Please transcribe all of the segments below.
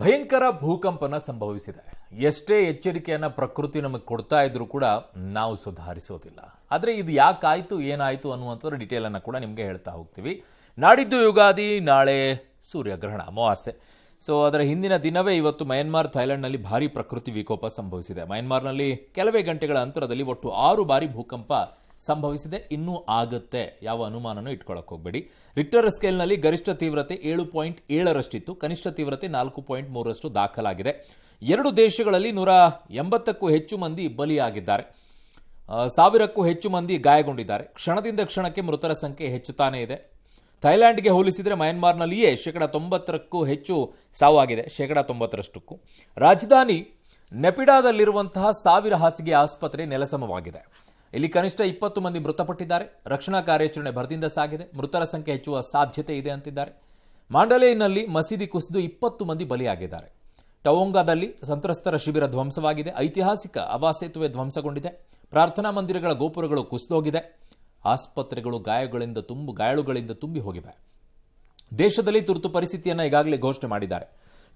ಭಯಂಕರ ಭೂಕಂಪನ ಸಂಭವಿಸಿದೆ. ಎಷ್ಟೇ ಎಚ್ಚರಿಕೆಯನ್ನ ಪ್ರಕೃತಿ ನಮಗೆ ಕೊಡ್ತಾ ಇದ್ರೂ ಕೂಡ ನಾವು ಸುಧಾರಿಸೋದಿಲ್ಲ. ಆದರೆ ಇದು ಯಾಕಾಯ್ತು ಏನಾಯ್ತು ಅನ್ನುವಂಥದ್ದು ಡೀಟೇಲ್ ಅನ್ನ ಕೂಡ ನಿಮಗೆ ಹೇಳ್ತಾ ಹೋಗ್ತೀವಿ. ನಾಡಿದ್ದು ಯುಗಾದಿ, ನಾಳೆ ಸೂರ್ಯಗ್ರಹಣ ಅಮಾವಾಸ್ಯೆ. ಸೊ ಅದರ ಹಿಂದಿನ ದಿನವೇ ಇವತ್ತು ಮಯನ್ಮಾರ್, ಥೈಲ್ಯಾಂಡ್ನಲ್ಲಿ ಭಾರಿ ಪ್ರಕೃತಿ ವಿಕೋಪ ಸಂಭವಿಸಿದೆ. ಮಯನ್ಮಾರ್ನಲ್ಲಿ ಕೆಲವೇ ಗಂಟೆಗಳ ಅಂತರದಲ್ಲಿ ಒಟ್ಟು 6 ಬಾರಿ ಭೂಕಂಪ ಸಂಭವಿಸಿದೆ. ಇನ್ನೂ ಆಗುತ್ತೆ, ಯಾವ ಅನುಮಾನನೂ ಇಟ್ಕೊಳ್ಳೋಕೆ ಹೋಗಬೇಡಿ. ರಿಕ್ಟರ್ ಸ್ಕೇಲ್ನಲ್ಲಿ ಗರಿಷ್ಠ ತೀವ್ರತೆ 7.7ರಷ್ಟಿತ್ತು, ಕನಿಷ್ಠ ತೀವ್ರತೆ 4.3ರಷ್ಟು ದಾಖಲಾಗಿದೆ. 2 ದೇಶಗಳಲ್ಲಿ 180ಕ್ಕೂ ಹೆಚ್ಚು ಮಂದಿ ಬಲಿಯಾಗಿದ್ದಾರೆ, 1000ಕ್ಕೂ ಹೆಚ್ಚು ಮಂದಿ ಗಾಯಗೊಂಡಿದ್ದಾರೆ. ಕ್ಷಣದಿಂದ ಕ್ಷಣಕ್ಕೆ ಮೃತರ ಸಂಖ್ಯೆ ಹೆಚ್ಚುತ್ತಾನೇ ಇದೆ. ಥೈಲ್ಯಾಂಡ್ಗೆ ಹೋಲಿಸಿದರೆ ಮಯನ್ಮಾರ್ನಲ್ಲಿಯೇ 90%ಕ್ಕೂ ಹೆಚ್ಚು ಸಾವಾಗಿದೆ, 90%ರಷ್ಟಕ್ಕೂ. ರಾಜಧಾನಿ ನೆಪಿಡಾದಲ್ಲಿರುವಂತಹ 1000 ಹಾಸಿಗೆ ಆಸ್ಪತ್ರೆ ನೆಲಸಮವಾಗಿದೆ. ಇಲ್ಲಿ ಕನಿಷ್ಠ 20 ಮಂದಿ ಮೃತಪಟ್ಟಿದ್ದಾರೆ. ರಕ್ಷಣಾ ಕಾರ್ಯಾಚರಣೆ ಭರದಿಂದ ಸಾಗಿದೆ. ಮೃತರ ಸಂಖ್ಯೆ ಹೆಚ್ಚುವ ಸಾಧ್ಯತೆ ಇದೆ ಅಂತಿದ್ದಾರೆ. ಮಾಂಡಲೇನಲ್ಲಿ ಮಸೀದಿ ಕುಸಿದು 20 ಮಂದಿ ಬಲಿಯಾಗಿದ್ದಾರೆ. ಟವೊಂಗಾದಲ್ಲಿ ಸಂತ್ರಸ್ತರ ಶಿಬಿರ ಧ್ವಂಸವಾಗಿದೆ. ಐತಿಹಾಸಿಕ ಅವಾ ಸೇತುವೆ ಧ್ವಂಸಗೊಂಡಿದೆ. ಪ್ರಾರ್ಥನಾ ಮಂದಿರಗಳ ಗೋಪುರಗಳು ಕುಸಿದೋಗಿದೆ. ಆಸ್ಪತ್ರೆಗಳು ಗಾಯಾಳುಗಳಿಂದ ತುಂಬಿ ಹೋಗಿವೆ. ದೇಶದಲ್ಲಿ ತುರ್ತು ಪರಿಸ್ಥಿತಿಯನ್ನು ಈಗಾಗಲೇ ಘೋಷಣೆ ಮಾಡಿದ್ದಾರೆ.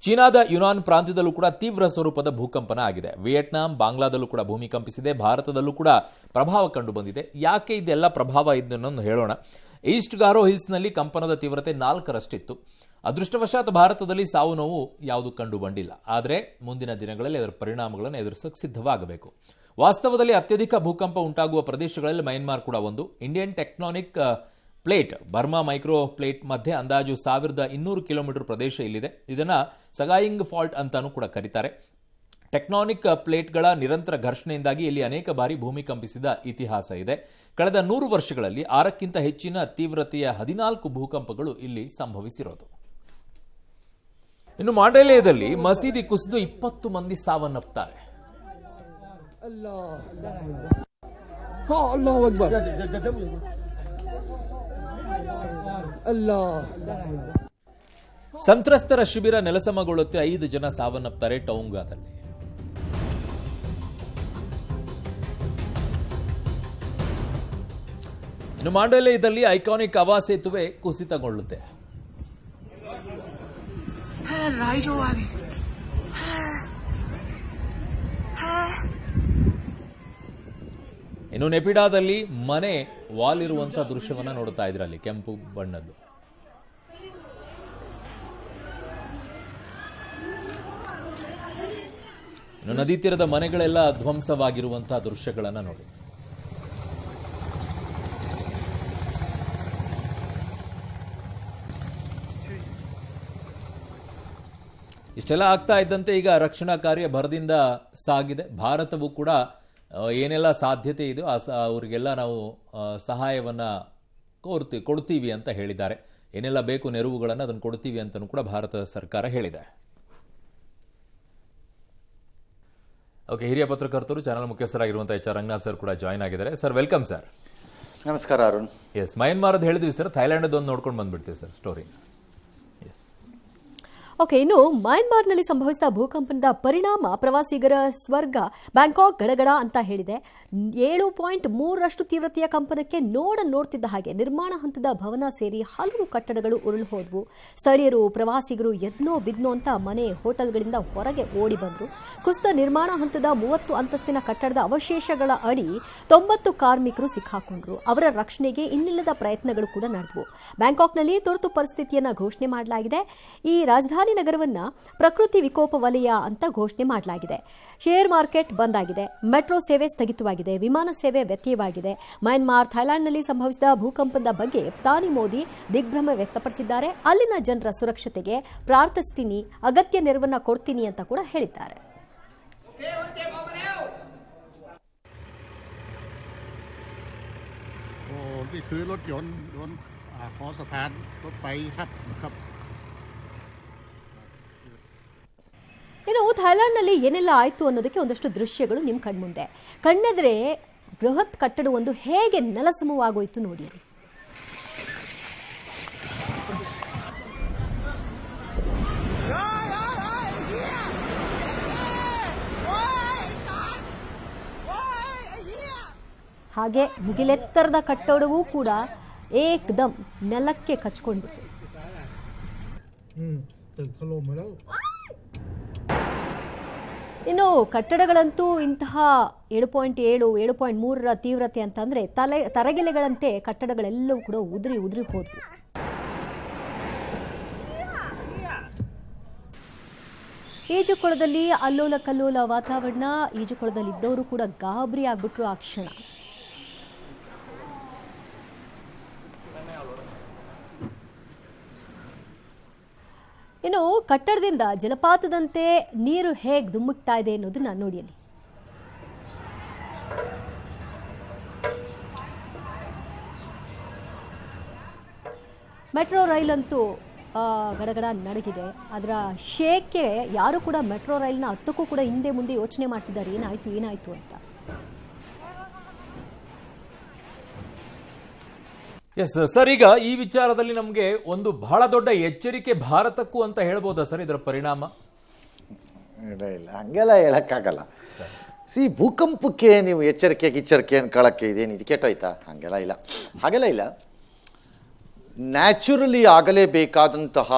ಚೀನಾದ ಯುನಾನ್ ಪ್ರಾಂತ್ಯದಲ್ಲೂ ಕೂಡ ತೀವ್ರ ಸ್ವರೂಪದ ಭೂಕಂಪನ ಆಗಿದೆ. ವಿಯೆಟ್ನಾಂ, ಬಾಂಗ್ಲಾದಲ್ಲೂ ಕೂಡ ಭೂಮಿ ಕಂಪಿಸಿದೆ. ಭಾರತದಲ್ಲೂ ಕೂಡ ಪ್ರಭಾವ ಕಂಡು ಬಂದಿದೆ. ಯಾಕೆ ಇದೆಲ್ಲ ಪ್ರಭಾವ ಇದನ್ನು ಹೇಳೋಣ. ಈಸ್ಟ್ ಗಾರೋ ಹಿಲ್ಸ್ನಲ್ಲಿ ಕಂಪನದ ತೀವ್ರತೆ 4ರಷ್ಟಿತ್ತು. ಅದೃಷ್ಟವಶಾತ್ ಭಾರತದಲ್ಲಿ ಸಾವು ನೋವು ಯಾವುದು ಕಂಡು ಬಂದಿಲ್ಲ. ಆದರೆ ಮುಂದಿನ ದಿನಗಳಲ್ಲಿ ಅದರ ಪರಿಣಾಮಗಳನ್ನು ಎದುರಿಸಕ್ಕೆ ಸಿದ್ಧವಾಗಬೇಕು. ವಾಸ್ತವದಲ್ಲಿ ಅತ್ಯಧಿಕ ಭೂಕಂಪ ಉಂಟಾಗುವ ಪ್ರದೇಶಗಳಲ್ಲಿ ಮಯನ್ಮಾರ್ ಕೂಡ ಒಂದು. Indian tectonic plate, Burma micro plate ಮಧ್ಯೆ ಅಂದಾಜು 1200 ಕಿಲೋಮೀಟರ್ ಪ್ರದೇಶ ಇಲ್ಲಿದೆ. ಇದನ್ನು ಸಗಾಯಿಂಗ್ ಫಾಲ್ಟ್ ಅಂತಾನೂ ಕೂಡ ಕರೀತಾರೆ. ಟೆಕ್ಟಾನಿಕ್ ಪ್ಲೇಟ್ಗಳ ನಿರಂತರ ಘರ್ಷಣೆಯಿಂದಾಗಿ ಇಲ್ಲಿ ಅನೇಕ ಬಾರಿ ಭೂಮಿ ಕಂಪಿಸಿದ ಇತಿಹಾಸ ಇದೆ. ಕಳೆದ 100 ವರ್ಷಗಳಲ್ಲಿ 6ಕ್ಕಿಂತ ಹೆಚ್ಚಿನ ತೀವ್ರತೆಯ 14 ಭೂಕಂಪಗಳು ಇಲ್ಲಿ ಸಂಭವಿಸಿರೋದು. ಇನ್ನು ಮಾಂಡಲೇಯದಲ್ಲಿ ಮಸೀದಿ ಕುಸಿದು 20 ಮಂದಿ ಸಾವನ್ನಪ್ಪುತ್ತಾರೆ. ಸಂತ್ರಸ್ತರ ಶಿಬಿರ ನೆಲಸಮಗೊಳ್ಳುತ್ತೆ. 5 ಜನ ಸಾವನ್ನಪ್ಪುತ್ತಾರೆ ಟೌಂಗಾದಲ್ಲಿ. ಇನ್ನು ಮಾಂಡಲೇಯದಲ್ಲಿ ಐಕಾನಿಕ್ ಅವಾ ಸೇತುವೆ ಕುಸಿತಗೊಳ್ಳುತ್ತೆ. ಇನ್ನು ನೆಪಿಡಾದಲ್ಲಿ ಮನೆ ವಾಲ್ ಇರುವಂತಹ ದೃಶ್ಯವನ್ನ ನೋಡ್ತಾ ಇದ್ರಲ್ಲಿ, ಕೆಂಪು ಬಣ್ಣದ್ದು. ಇನ್ನು ನದಿ ತೀರದ ಮನೆಗಳೆಲ್ಲ ಧ್ವಂಸವಾಗಿರುವಂತಹ ದೃಶ್ಯಗಳನ್ನ ನೋಡಿ. ಇಷ್ಟೆಲ್ಲ ಆಗ್ತಾ ಇದ್ದಂತೆ ಈಗ ರಕ್ಷಣಾ ಕಾರ್ಯ ಭರದಿಂದ ಸಾಗಿದೆ. ಭಾರತವು ಕೂಡ ಏನೆಲ್ಲ ಸಾಧ್ಯತೆ ಇದೆಯೋ ಅವರಿಗೆಲ್ಲ ನಾವು ಸಹಾಯವನ್ನ ಕೊಡ್ತೀವಿ ಅಂತ ಹೇಳಿದ್ದಾರೆ. ಏನೆಲ್ಲ ಬೇಕು ನೆರವುಗಳನ್ನು ಅದನ್ನು ಕೊಡ್ತೀವಿ ಅಂತಲೂ ಕೂಡ ಭಾರತ ಸರ್ಕಾರ ಹೇಳಿದೆ. ಓಕೆ, ಹಿರಿಯ ಪತ್ರಕರ್ತರು, ಚಾನಲ್ ಮುಖ್ಯಸ್ಥರಾಗಿರುವಂತಹ HR ರಂಗನಾಥ್ ಸರ್ ಕೂಡ ಜಾಯ್ನ್ ಆಗಿದ್ದಾರೆ. Sir, welcome sir. ನಮಸ್ಕಾರ ಅರುಣ್. ಎಸ್, ಮಯನ್ಮಾರದ್ದು ಹೇಳಿದ್ವಿ ಸರ್, ಥೈಲ್ಯಾಂಡ್ ಒಂದು ನೋಡ್ಕೊಂಡು ಬಂದ್ಬಿಡ್ತೀವಿ ಸರ್ ಸ್ಟೋರಿ. ಓಕೆ, ಇನ್ನು ಮಯನ್ಮಾರ್ನಲ್ಲಿ ಸಂಭವಿಸಿದ ಭೂಕಂಪನದ ಪರಿಣಾಮ ಪ್ರವಾಸಿಗರ ಸ್ವರ್ಗ ಬ್ಯಾಂಕಾಕ್ ಗಡಗಡ ಅಂತ ಹೇಳಿದೆ. 7.3ರಷ್ಟು ತೀವ್ರತೆಯ ಕಂಪನಕ್ಕೆ ನೋಡ್ತಿದ್ದ ಹಾಗೆ ನಿರ್ಮಾಣ ಹಂತದ ಭವನ ಸೇರಿ ಹಲವು ಕಟ್ಟಡಗಳು ಉರುಳು ಹೋದವು. ಸ್ಥಳೀಯರು, ಪ್ರವಾಸಿಗರು ಎದ್ನೋ ಬಿದ್ನೋ ಅಂತ ಮನೆ, ಹೋಟೆಲ್ಗಳಿಂದ ಹೊರಗೆ ಓಡಿ ಬಂದರು. ಕುಸಿದ ನಿರ್ಮಾಣ ಹಂತದ 30 ಅಂತಸ್ತಿನ ಕಟ್ಟಡದ ಅವಶೇಷಗಳ ಅಡಿ 90 ಕಾರ್ಮಿಕರು ಸಿಕ್ಕಾಕೊಂಡ್ರು. ಅವರ ರಕ್ಷಣೆಗೆ ಇನ್ನಿಲ್ಲದ ಪ್ರಯತ್ನಗಳು ಕೂಡ ನಡೆದವು. ಬ್ಯಾಂಕಾಕ್ನಲ್ಲಿ ತುರ್ತು ಪರಿಸ್ಥಿತಿಯನ್ನು ಘೋಷಣೆ ಮಾಡಲಾಗಿದೆ. ಈ ರಾಜಧಾನಿ ನಗರವನ್ನ ಪ್ರಕೃತಿ ವಿಕೋಪ ವಲಯ ಅಂತ ಘೋಷಣೆ ಮಾಡಲಾಗಿದೆ. ಶೇರ್ ಮಾರ್ಕೆಟ್ ಬಂದ್ ಆಗಿದೆ. ಮೆಟ್ರೋ ಸೇವೆ ಸ್ಥಗಿತವಾಗಿದೆ. ವಿಮಾನ ಸೇವೆ ವ್ಯತ್ಯಯವಾಗಿದೆ. ಮಯನ್ಮಾರ್, ಥೈಲ್ಯಾಂಡ್ನಲ್ಲಿ ಸಂಭವಿಸಿದ ಭೂಕಂಪದ ಬಗ್ಗೆ ಪ್ರಧಾನಿ ಮೋದಿ ದಿಗ್ಭ್ರಮೆ ವ್ಯಕ್ತಪಡಿಸಿದ್ದಾರೆ. ಅಲ್ಲಿನ ಜನರ ಸುರಕ್ಷತೆಗೆ ಪ್ರಾರ್ಥಿಸ್ತೀನಿ, ಅಗತ್ಯ ನೆರವನ್ನ ಕೊಡ್ತೀನಿ ಅಂತ ಕೂಡ ಹೇಳಿದ್ದಾರೆ. ಇನ್ನು ಥೈಲ್ಯಾಂಡ್ನಲ್ಲಿ ಏನೆಲ್ಲ ಆಯಿತು ಅನ್ನೋದಕ್ಕೆ ಒಂದಷ್ಟು ದೃಶ್ಯಗಳು ನಿಮ್ಮ ಕಣ್ಮುಂದೆ. ಕಣ್ಣೆದರೆ ಬೃಹತ್ ಕಟ್ಟಡವೊಂದು ಹೇಗೆ ನೆಲಸಮವಾಗೋಯ್ತು ನೋಡಿ. ಅಲ್ಲಿ ಹಾಗೆ ಮುಗಿಲೆತ್ತರದ ಕಟ್ಟಡವೂ ಕೂಡ ಏಕ್ದಮ್ ನೆಲಕ್ಕೆ ಕಚ್ಕೊಂಡ್ಬಿಡ್ತು. ಇನ್ನು ಕಟ್ಟಡಗಳಂತೂ ಇಂತಹ 7.7 7.3 ತೀವ್ರತೆ ಅಂತಂದ್ರೆ ತರಗೆಲೆಗಳಂತೆ ಕಟ್ಟಡಗಳೆಲ್ಲವೂ ಕೂಡ ಉದುರಿ ಹೋದ್ವು. ಈಜುಕೊಳದಲ್ಲಿ ಅಲ್ಲೋಲ ಕಲ್ಲೋಲ ವಾತಾವರಣ. ಈಜುಕೊಳದಲ್ಲಿ ಇದ್ದವರು ಕೂಡ ಗಾಬರಿ ಆಗ್ಬಿಟ್ರು ಆ ಕ್ಷಣ. ಇನ್ನು ಕಟ್ಟಡದಿಂದ ಜಲಪಾತದಂತೆ ನೀರು ಹೇಗೆ ಧುಮ್ಮುಕ್ತಾ ಇದೆ ಅನ್ನೋದನ್ನ ನೋಡಿ ಅಲ್ಲಿ. ಮೆಟ್ರೋ ರೈಲಂತೂ ಗಡಗಡ ನಡಗಿದೆ. ಅದರ ಶೇಕ್ಗೆ ಯಾರು ಕೂಡ ಮೆಟ್ರೋ ರೈಲ್ನ ಹತ್ತಕ್ಕೂ ಕೂಡ ಹಿಂದೆ ಮುಂದೆ ಯೋಚನೆ ಮಾಡ್ತಿದ್ದಾರೆ, ಏನಾಯ್ತು ಅಂತ. ಎಸ್ ಸರ್, ಈಗ ಈ ವಿಚಾರದಲ್ಲಿ ನಮಗೆ ಒಂದು ಬಹಳ ದೊಡ್ಡ ಎಚ್ಚರಿಕೆ ಭಾರತಕ್ಕೂ ಅಂತ ಹೇಳ್ಬೋದಾ ಸರ್ ಇದರ ಪರಿಣಾಮ? ಇಲ್ಲ, ಹಂಗೆಲ್ಲ ಹೇಳಕ್ಕಾಗಲ್ಲ. ಭೂಕಂಪಕ್ಕೆ ನೀವು ಎಚ್ಚರಿಕೆ ಅನ್ಕೊಳ್ಳಕ್ಕೆ ಇದೇನು ಇದು ಕೆಟ್ಟೋಯ್ತಾ? ಹಾಗೆಲ್ಲ ಇಲ್ಲ. ನ್ಯಾಚುರಲಿ ಆಗಲೇಬೇಕಾದಂತಹ,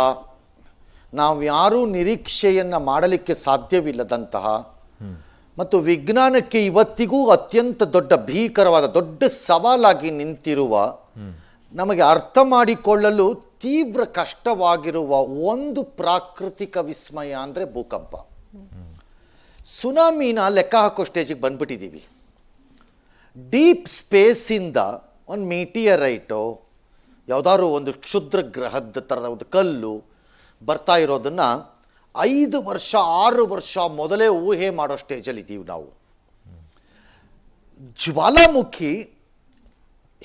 ನಾವು ಯಾರೂ ನಿರೀಕ್ಷೆಯನ್ನು ಮಾಡಲಿಕ್ಕೆ ಸಾಧ್ಯವಿಲ್ಲದಂತಹ ಮತ್ತು ವಿಜ್ಞಾನಕ್ಕೆ ಇವತ್ತಿಗೂ ಅತ್ಯಂತ ದೊಡ್ಡ ಭೀಕರವಾದ ದೊಡ್ಡ ಸವಾಲಾಗಿ ನಿಂತಿರುವ, ನಮಗೆ ಅರ್ಥ ಮಾಡಿಕೊಳ್ಳಲು ತೀವ್ರ ಕಷ್ಟವಾಗಿರುವ ಒಂದು ಪ್ರಾಕೃತಿಕ ವಿಸ್ಮಯ ಅಂದರೆ ಭೂಕಂಪ. ಸುನಾಮಿನ ಲೆಕ್ಕ ಹಾಕೋ ಸ್ಟೇಜಿಗೆ ಬಂದ್ಬಿಟ್ಟಿದ್ದೀವಿ. ಡೀಪ್ ಸ್ಪೇಸಿಂದ ಒಂದು ಮೀಟಿಯರೈಟೋ ಯಾವುದಾದ್ರು ಒಂದು ಕ್ಷುದ್ರ ಗ್ರಹದ ಥರದ ಒಂದು ಕಲ್ಲು ಬರ್ತಾ ಇರೋದನ್ನ 5 ವರ್ಷ 6 ವರ್ಷ ಮೊದಲೇ ಊಹೆ ಮಾಡೋ ಸ್ಟೇಜಲ್ಲಿ ಇದ್ದೀವಿ ನಾವು. ಜ್ವಾಲಾಮುಖಿ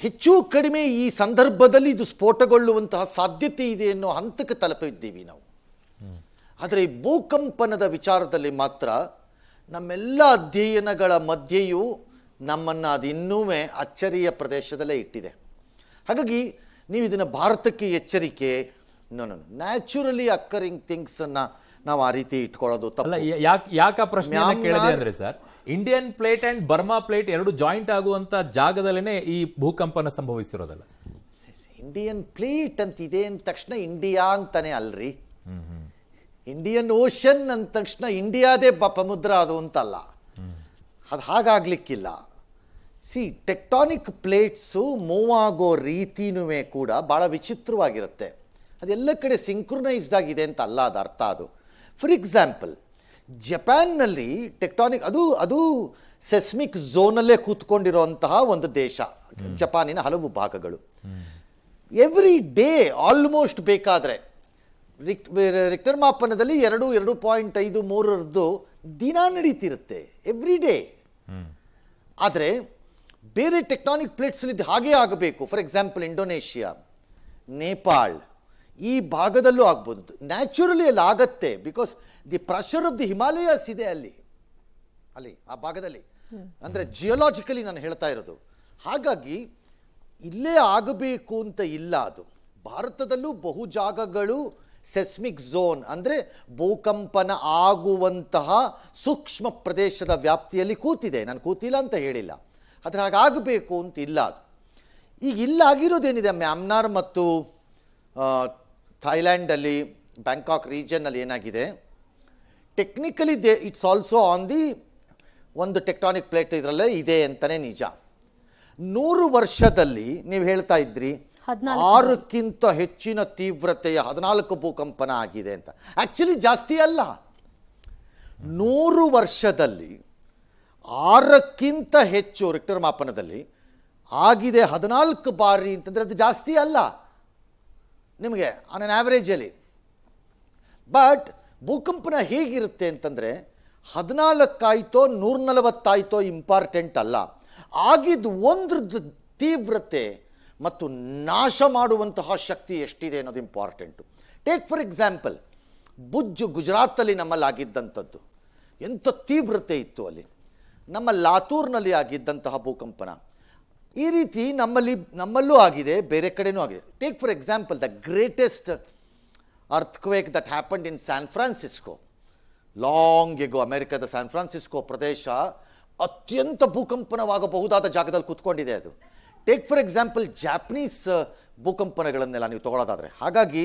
ಹೆಚ್ಚು ಕಡಿಮೆ ಈ ಸಂದರ್ಭದಲ್ಲಿ ಇದು ಸ್ಫೋಟಗೊಳ್ಳುವಂತಹ ಸಾಧ್ಯತೆ ಇದೆ ಅನ್ನೋ ಹಂತಕ್ಕೆ ತಲುಪಿದ್ದೀವಿ ನಾವು. ಆದರೆ ಈ ಭೂಕಂಪನದ ವಿಚಾರದಲ್ಲಿ ಮಾತ್ರ ನಮ್ಮೆಲ್ಲ ಅಧ್ಯಯನಗಳ ಮಧ್ಯೆಯೂ ನಮ್ಮನ್ನು ಅದು ಇನ್ನೂ ಅಚ್ಚರಿಯ ಪ್ರದೇಶದಲ್ಲೇ ಇಟ್ಟಿದೆ. ಹಾಗಾಗಿ ನೀವು ಇದನ್ನು ಭಾರತಕ್ಕೆ ಎಚ್ಚರಿಕೆ, ನ್ಯಾಚುರಲಿ ಅಕ್ಕರಿಂಗ್ ಥಿಂಗ್ಸ್ ಅನ್ನ ನಾವು ಆ ರೀತಿ ಇಟ್ಕೊಳ್ಳೋದು ತಪ್ಪಲ್ಲ. ಯಾಕೆ ಪ್ರಶ್ನೆ ಕೇಳಿದೆ ಅಂದ್ರೆ sir, Indian plate and Burma plate ಎರಡು ಜಾಯಿಂಟ್ ಆಗುವಂತ ಜಾಗದಲ್ಲೇನೆ ಈ ಭೂಕಂಪನ ಸಂಭವಿಸಿರೋದಲ್ಲ. ಇಂಡಿಯನ್ ಪ್ಲೇಟ್ ಅಂತ ಇದೆ ಅಂದ ತಕ್ಷಣ ಇಂಡಿಯಾ ಅಂತಾನೆ ಅಲ್ರಿ. ಇಂಡಿಯನ್ ಓಷನ್ ಅಂದ ತಕ್ಷಣ ಇಂಡಿಯಾದೇ ಸಮುದ್ರ ಅದು ಅಂತಲ್ಲ, ಅದು ಹಾಗಾಗ್ಲಿಕ್ಕಿಲ್ಲ. ಟೆಕ್ಟಾನಿಕ್ ಪ್ಲೇಟ್ಸು ಮೂವ್ ಆಗೋ ರೀತಿನೂ ಕೂಡ ಬಹಳ ವಿಚಿತ್ರವಾಗಿರುತ್ತೆ. ಅದೆಲ್ಲ ಕಡೆ ಸಿಂಕ್ರೊನೈಸ್ಡ್ ಆಗಿದೆ ಅಂತ ಅಲ್ಲ ಅದು ಅರ್ಥ. ಅದು ಫಾರ್ ಎಕ್ಸಾಂಪಲ್, ಜಪಾನ್ನಲ್ಲಿ ಟೆಕ್ಟಾನಿಕ್ ಅದು ಸೆಸ್ಮಿಕ್ ಝೋನಲ್ಲೇ ಕೂತ್ಕೊಂಡಿರುವಂತಹ ಒಂದು ದೇಶ, ಜಪಾನಿನ ಹಲವು ಭಾಗಗಳು. ಎವ್ರಿ ಡೇ ಆಲ್ಮೋಸ್ಟ್ ಬೇಕಾದ್ರೆ ರಿಕ್ಟರ್ ಮಾಪನದಲ್ಲಿ 2.5 3 ದಿನ ನಡೀತಿರುತ್ತೆ ಎವ್ರಿ ಡೇ. ಆದರೆ ಬೇರೆ ಟೆಕ್ಟಾನಿಕ್ ಪ್ಲೇಟ್ಸಲ್ಲಿ ಹಾಗೇ ಆಗಬೇಕು. ಫಾರ್ ಎಕ್ಸಾಂಪಲ್ ಇಂಡೋನೇಷಿಯಾ, ನೇಪಾಳ್ ಈ ಭಾಗದಲ್ಲೂ ಆಗ್ಬೋದು. ನ್ಯಾಚುರಲಿ ಅಲ್ಲಿ ಆಗತ್ತೆ, because the pressure of the Himalayas ಇದೆ ಅಲ್ಲಿ ಆ ಭಾಗದಲ್ಲಿ. ಅಂದರೆ ಜಿಯೋಲಾಜಿಕಲಿ ನಾನು ಹೇಳ್ತಾ ಇರೋದು. ಹಾಗಾಗಿ ಇಲ್ಲೇ ಆಗಬೇಕು ಅಂತ ಇಲ್ಲ. ಅದು ಭಾರತದಲ್ಲೂ ಬಹು ಜಾಗಗಳು ಸೆಸ್ಮಿಕ್ ಝೋನ್ ಅಂದರೆ ಭೂಕಂಪನ ಆಗುವಂತಹ ಸೂಕ್ಷ್ಮ ಪ್ರದೇಶದ ವ್ಯಾಪ್ತಿಯಲ್ಲಿ ಕೂತಿದೆ. ನಾನು ಕೂತಿಲ್ಲ ಅಂತ ಹೇಳಿಲ್ಲ, ಆದರೆ ಹಾಗಾಗಬೇಕು ಅಂತ ಇಲ್ಲ. ಅದು ಈಗ ಇಲ್ಲಾಗಿರೋದೇನಿದೆ, ಮ್ಯಾನ್ಮಾರ್ ಮತ್ತು ಥೈಲ್ಯಾಂಡಲ್ಲಿ ಬ್ಯಾಂಕಾಕ್ ರೀಜನ್ನಲ್ಲಿ ಏನಾಗಿದೆ, technically it's also on the ಒಂದು ಟೆಕ್ಟಾನಿಕ್ ಪ್ಲೇಟ್ ಇದರಲ್ಲೇ ಇದೆ ಅಂತಲೇ ನಿಜ. 100 ವರ್ಷದಲ್ಲಿ ನೀವು ಹೇಳ್ತಾ ಇದ್ರಿ 6ಕ್ಕಿಂತ ಹೆಚ್ಚಿನ ತೀವ್ರತೆಯ 14 ಭೂಕಂಪನ ಆಗಿದೆ ಅಂತ. ಆಕ್ಚುಲಿ ಜಾಸ್ತಿ ಅಲ್ಲ, 100 ವರ್ಷದಲ್ಲಿ 6ಕ್ಕಿಂತ ಹೆಚ್ಚು ರಿಕ್ಟರ್ ಮಾಪನದಲ್ಲಿ ಆಗಿದೆ 14 ಬಾರಿ ಅಂತಂದ್ರೆ ಅದು ಜಾಸ್ತಿ ಅಲ್ಲ ನಿಮಗೆ ಆನ್ ಅನ್ ಆವರೇಜಲ್ಲಿ. ಬಟ್ ಭೂಕಂಪನ ಹೇಗಿರುತ್ತೆ ಅಂತಂದರೆ 14 ಆಯಿತೋ 140 ಆಯಿತೋ ಇಂಪಾರ್ಟೆಂಟ್ ಅಲ್ಲ, ಆಗಿದ್ದು ಒಂದ್ರದ್ದು ತೀವ್ರತೆ ಮತ್ತು ನಾಶ ಮಾಡುವಂತಹ ಶಕ್ತಿ ಎಷ್ಟಿದೆ ಅನ್ನೋದು important. Take for example Bhuj ಗುಜರಾತಲ್ಲಿ ನಮ್ಮಲ್ಲಿ ಆಗಿದ್ದಂಥದ್ದು ಎಂಥ ತೀವ್ರತೆ ಇತ್ತು ಅಲ್ಲಿ. ನಮ್ಮ ಲಾತೂರ್ನಲ್ಲಿ ಆಗಿದ್ದಂತಹ ಭೂಕಂಪನ ಈ ರೀತಿ ನಮ್ಮಲ್ಲೂ ಆಗಿದೆ, ಬೇರೆ ಕಡೆನೂ ಆಗಿದೆ. Take for example the greatest earthquake that happened in San Francisco long ago. ಅಮೆರಿಕದ ಸ್ಯಾನ್ ಫ್ರಾನ್ಸಿಸ್ಕೋ ಪ್ರದೇಶ ಅತ್ಯಂತ ಭೂಕಂಪನವಾಗಬಹುದಾದ ಜಾಗದಲ್ಲಿ ಕೂತ್ಕೊಂಡಿದೆ ಅದು. ಟೇಕ್ ಫಾರ್ ಎಕ್ಸಾಂಪಲ್ ಜಾಪನೀಸ್ ಭೂಕಂಪನಗಳನ್ನೆಲ್ಲ ನೀವು ತಗೊಳ್ಳೋದಾದರೆ. ಹಾಗಾಗಿ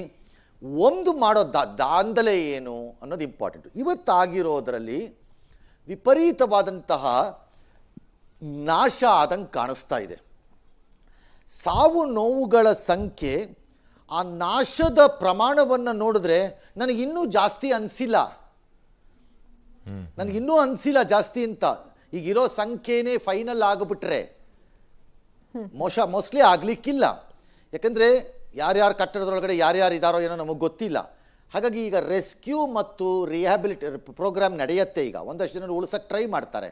ಒಂದು ಮಾಡೋ ದಾಂಧಲೆ ಏನು ಅನ್ನೋದು ಇಂಪಾರ್ಟೆಂಟು. ಇವತ್ತಾಗಿರೋದರಲ್ಲಿ ವಿಪರೀತವಾದಂತಹ ನಾಶ ಆದಂಗೆ ಕಾಣಿಸ್ತಾ ಇದೆ. ಸಾವು ನೋವುಗಳ ಸಂಖ್ಯೆ, ಆ ನಾಶದ ಪ್ರಮಾಣವನ್ನು ನೋಡಿದ್ರೆ ನನಗಿನ್ನೂ ಜಾಸ್ತಿ ಅನಿಸಿಲ್ಲ, ನನಗಿನ್ನೂ ಅನಿಸಿಲ್ಲ ಜಾಸ್ತಿ ಅಂತ. ಈಗಿರೋ ಸಂಖ್ಯೆನೇ ಫೈನಲ್ ಆಗಿಬಿಟ್ರೆ ಮೋಸ್ಟ್ಲಿ ಆಗ್ಲಿಕ್ಕಿಲ್ಲ. ಯಾಕಂದ್ರೆ ಯಾರ್ಯಾರ ಕಟ್ಟಡದೊಳಗಡೆ ಯಾರ್ಯಾರು ಇದ್ದಾರೋ ಏನೋ ನಮಗೆ ಗೊತ್ತಿಲ್ಲ. ಹಾಗಾಗಿ ಈಗ ರೆಸ್ಕ್ಯೂ ಮತ್ತು ರಿಹ್ಯಾಬಿಲಿಟೇ ಪ್ರೋಗ್ರಾಮ್ ನಡೆಯುತ್ತೆ. ಈಗ ಒಂದಷ್ಟು ಜನ ಉಳಿಸಕ್ಕೆ ಟ್ರೈ ಮಾಡ್ತಾರೆ.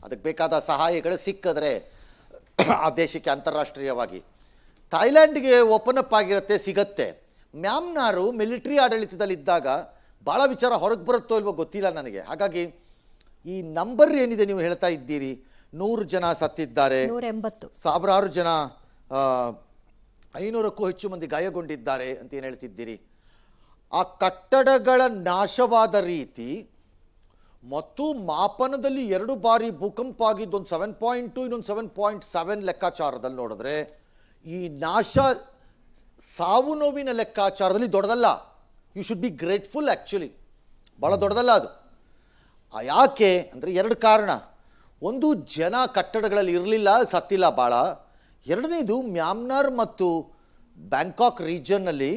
ಅದಕ್ಕೆ ಬೇಕಾದ ಸಹಾಯಗಳು ಸಿಕ್ಕಿದ್ರೆ ಆ ದೇಶಕ್ಕೆ ಅಂತಾರಾಷ್ಟ್ರೀಯವಾಗಿ. ಥೈಲ್ಯಾಂಡ್ಗೆ ಓಪನ್ ಅಪ್ ಆಗಿರುತ್ತೆ, ಸಿಗತ್ತೆ. ಮ್ಯಾನ್ಮಾರು ಮಿಲಿಟರಿ ಆಡಳಿತದಲ್ಲಿದ್ದಾಗ ಭಾಳ ವಿಚಾರ ಹೊರಗೆ ಬರುತ್ತೋ ಇಲ್ವೋ ಗೊತ್ತಿಲ್ಲ ನನಗೆ. ಹಾಗಾಗಿ ಈ ನಂಬರ್ ಏನಿದೆ ನೀವು ಹೇಳ್ತಾ ಇದ್ದೀರಿ, 100 ಜನ ಸತ್ತಿದ್ದಾರೆ, 180, ಸಾವಿರಾರು ಜನ 500ಕ್ಕೂ ಹೆಚ್ಚು ಮಂದಿ ಗಾಯಗೊಂಡಿದ್ದಾರೆ ಅಂತ ಏನು ಹೇಳ್ತಿದ್ದೀರಿ. ಆ ಕಟ್ಟಡಗಳ ನಾಶವಾದ ರೀತಿ ಮತ್ತು ಮಾಪನದಲ್ಲಿ 2 ಬಾರಿ ಭೂಕಂಪ ಆಗಿದ್ದೊಂದು 7.2 ಇನ್ನೊಂದು 7.7 ಲೆಕ್ಕಾಚಾರದಲ್ಲಿ ನೋಡಿದ್ರೆ ಈ ನಾಶ ಸಾವು ನೋವಿನ ಲೆಕ್ಕಾಚಾರದಲ್ಲಿ ದೊಡ್ಡದಲ್ಲ. You should be grateful. Actually ಭಾಳ ದೊಡ್ಡದಲ್ಲ ಅದು. ಯಾಕೆ ಅಂದರೆ 2 ಕಾರಣ. ಒಂದು, ಜನ ಕಟ್ಟಡಗಳಲ್ಲಿ ಇರಲಿಲ್ಲ, ಸತ್ತಿಲ್ಲ ಭಾಳ. ಎರಡನೇದು, ಮ್ಯಾನ್ಮಾರ್ ಮತ್ತು ಬ್ಯಾಂಕಾಕ್ ರೀಜನ್ನಲ್ಲಿ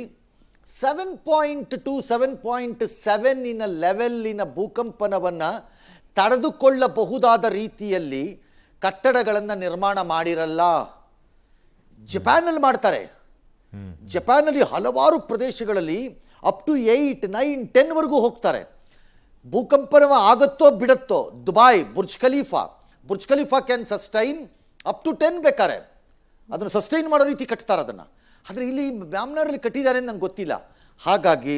7.2 7.7 ಲೆವೆಲ್ಲಿನ ಭೂಕಂಪನವನ್ನು ತಡೆದುಕೊಳ್ಳಬಹುದಾದ ರೀತಿಯಲ್ಲಿ ಕಟ್ಟಡಗಳನ್ನು ನಿರ್ಮಾಣ ಮಾಡಿರಲ್ಲ. ಜಪಾನಲ್ಲಿ ಮಾಡ್ತಾರೆ. ಜಪಾನಲ್ಲಿ ಹಲವಾರು ಪ್ರದೇಶಗಳಲ್ಲಿ ಅಪ್ ಟು 8, 9, 10ವರೆಗೂ ಹೋಗ್ತಾರೆ. ಭೂಕಂಪನ ಆಗುತ್ತೋ ಬಿಡುತ್ತೋ. Dubai Burj Khalifa can sustain up to 10 ಬೇಕಾರೆ ಅದನ್ನು ಸಸ್ಟೈನ್ ಮಾಡೋ ರೀತಿ ಕಟ್ತಾರೆ ಅದನ್ನು. ಆದರೆ ಇಲ್ಲಿ ಮ್ಯಾನ್ಮಾರಲ್ಲಿ ಕಟ್ಟಿದ್ದಾರೆ ಅಂತ ನಂಗೆ ಗೊತ್ತಿಲ್ಲ. ಹಾಗಾಗಿ